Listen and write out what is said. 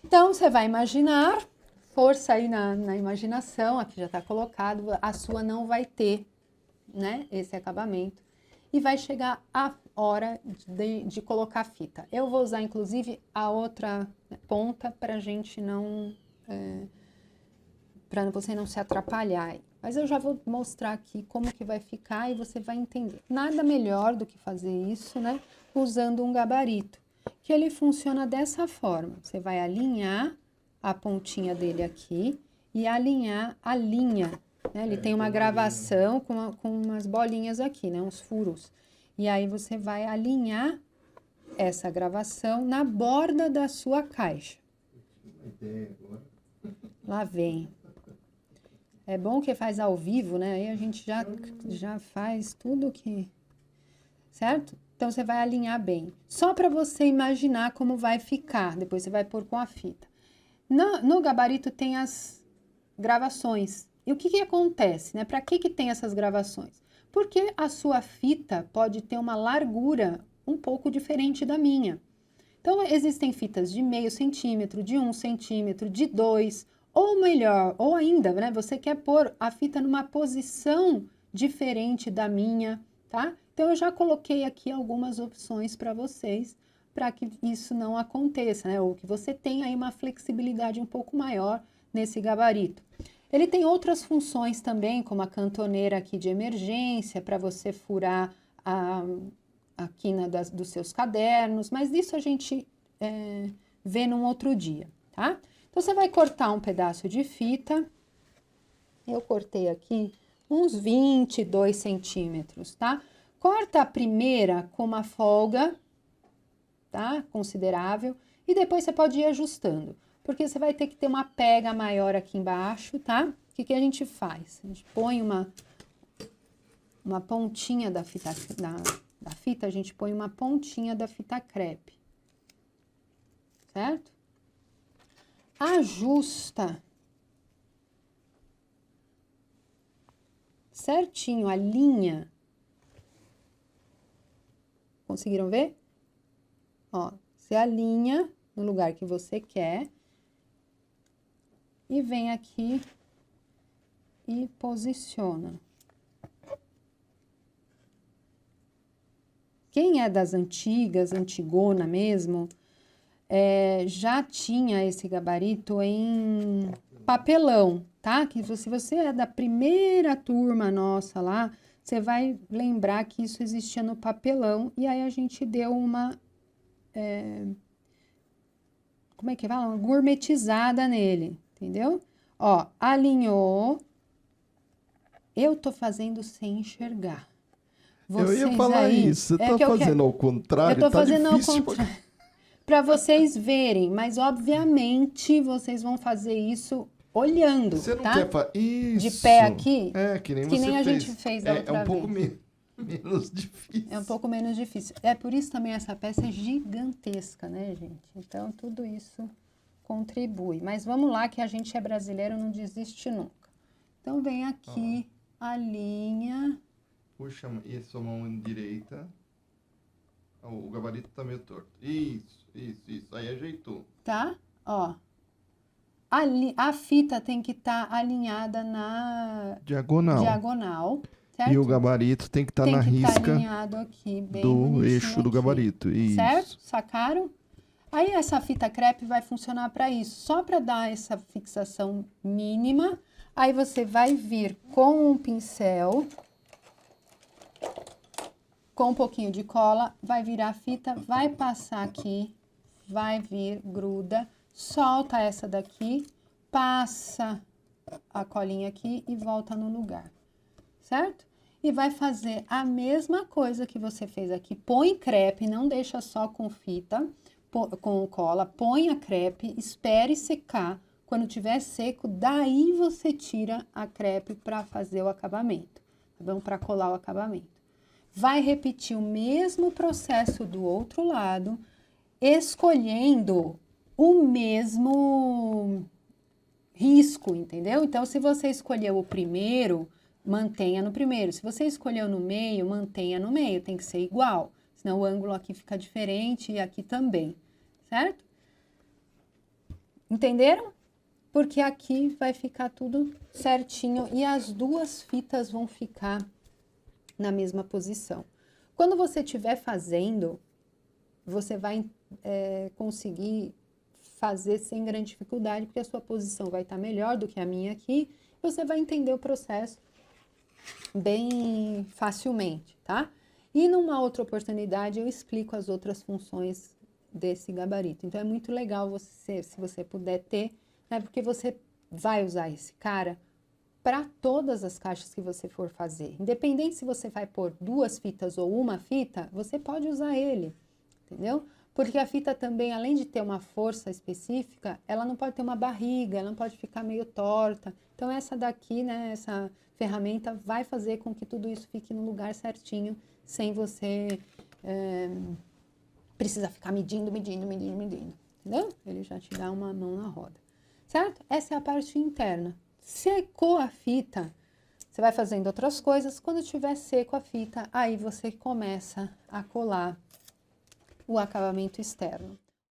Então, você vai imaginar, força aí na imaginação, aqui já está colocado, a sua não vai ter, né, esse acabamento. E vai chegar a hora de colocar a fita. Eu vou usar, inclusive, a outra ponta para a gente não... para você não se atrapalhar. Mas eu já vou mostrar aqui como que vai ficar e você vai entender. Nada melhor do que fazer isso, né? Usando um gabarito, que ele funciona dessa forma. Você vai alinhar a pontinha dele aqui e alinhar a linha, né? Ele tem uma gravação com umas bolinhas aqui, né? Uns furos. E aí você vai alinhar essa gravação na borda da sua caixa. Lá vem. É bom que faz ao vivo, né? Aí a gente já faz tudo que... Certo? Então, você vai alinhar bem. Só para você imaginar como vai ficar. Depois você vai pôr com a fita. No gabarito tem as gravações. E o que acontece, né? Para que tem essas gravações? Porque a sua fita pode ter uma largura um pouco diferente da minha. Então, existem fitas de 0,5 centímetro, de 1 centímetro, de 2, ou melhor, ou ainda, né? Você quer pôr a fita numa posição diferente da minha, tá? Então, eu já coloquei aqui algumas opções para vocês, para que isso não aconteça, né? Ou que você tenha aí uma flexibilidade um pouco maior nesse gabarito. Ele tem outras funções também, como a cantoneira aqui de emergência, para você furar a quina dos seus cadernos, mas isso a gente vê num outro dia, tá? Então, você vai cortar um pedaço de fita. Eu cortei aqui uns 22 centímetros, tá? Corta a primeira com uma folga, tá? Considerável. E depois você pode ir ajustando, porque você vai ter que ter uma pega maior aqui embaixo, tá? O que a gente faz? A gente põe uma pontinha da fita, a gente põe uma pontinha da fita crepe, certo? Ajusta certinho a linha. Conseguiram ver? Ó, você alinha no lugar que você quer e vem aqui e posiciona. Quem é das antigas, antigona mesmo, já tinha esse gabarito em papelão, tá? Que se você é da primeira turma nossa lá, você vai lembrar que isso existia no papelão, e aí a gente deu uma, como é que fala? Uma gourmetizada nele, entendeu? Ó, alinhou, eu tô fazendo sem enxergar. Vocês eu ia falar aí, isso, você tá fazendo ao contrário, eu tô fazendo ao contrário. Para vocês verem, mas obviamente vocês vão fazer isso olhando, você não tá? quer fazer isso. De pé aqui, que nem a fez. gente fez da outra vez. É um pouco menos difícil. É um pouco menos difícil. É por isso também essa peça é gigantesca, né, gente? Então, tudo isso contribui. Mas vamos lá, que a gente é brasileiro, não desiste nunca. Então, vem aqui a linha... Puxa a sua mão direita. O gabarito tá meio torto. Isso. Aí ajeitou. Tá? Ó. A fita tem que estar alinhada na diagonal, certo? E o gabarito tem que estar na risca alinhado aqui, bem do eixo do aqui, gabarito. Isso. Certo? Sacaram? Aí essa fita crepe vai funcionar para isso, só para dar essa fixação mínima. Aí você vai vir com um pincel, com um pouquinho de cola, vai virar a fita, vai passar aqui, vai vir, gruda, solta essa daqui, passa a colinha aqui e volta no lugar, certo? E vai fazer a mesma coisa que você fez aqui, põe crepe, não deixa só com fita, com cola, põe a crepe, espere secar, quando tiver seco, daí você tira a crepe para fazer o acabamento, tá bom? Para colar o acabamento. Vai repetir o mesmo processo do outro lado, escolhendo o mesmo risco, entendeu? Então, se você escolheu o primeiro, mantenha no primeiro. Se você escolheu no meio, mantenha no meio, tem que ser igual. Senão o ângulo aqui fica diferente e aqui também, certo? Entenderam? Porque aqui vai ficar tudo certinho e as duas fitas vão ficar na mesma posição. Quando você estiver fazendo, você vai conseguir fazer sem grande dificuldade, porque a sua posição vai estar melhor do que a minha aqui. Você vai entender o processo bem facilmente, tá? E numa outra oportunidade eu explico as outras funções desse gabarito. Então é muito legal você, se você puder ter, né? Porque você vai usar esse cara para todas as caixas que você for fazer. Independente se você vai pôr 2 fitas ou uma fita, você pode usar ele, entendeu? Porque a fita também, além de ter uma força específica, ela não pode ter uma barriga, ela não pode ficar meio torta. Então essa daqui, né, essa ferramenta vai fazer com que tudo isso fique no lugar certinho, sem você precisar ficar medindo, entendeu? Ele já te dá uma mão na roda, certo? Essa é a parte interna. Secou a fita, você vai fazendo outras coisas. Quando tiver seco a fita, aí você começa a colar o acabamento externo.